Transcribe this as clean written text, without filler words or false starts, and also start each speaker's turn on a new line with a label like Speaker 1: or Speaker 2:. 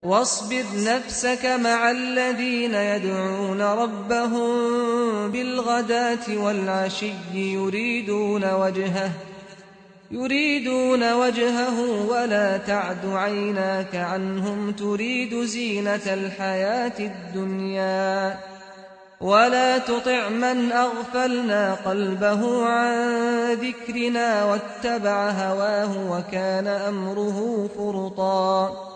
Speaker 1: وَاصْبِرْ نَفْسَكَ مَعَ الَّذِينَ يَدْعُونَ رَبَّهُم بِالْغَدَاةِ وَالْعَشِيِّ يُرِيدُونَ وَجْهَهُ وَلَا تَعْدُ عَيْنَاكَ عَنْهُمْ تُرِيدُ زِينَةَ الْحَيَاةِ الدُّنْيَا وَلَا تُطِعْ مَنْ أَغْفَلْنَا قَلْبَهُ عَن ذِكْرِنَا وَاتَّبَعَ هَوَاهُ وَكَانَ أَمْرُهُ فُرُطًا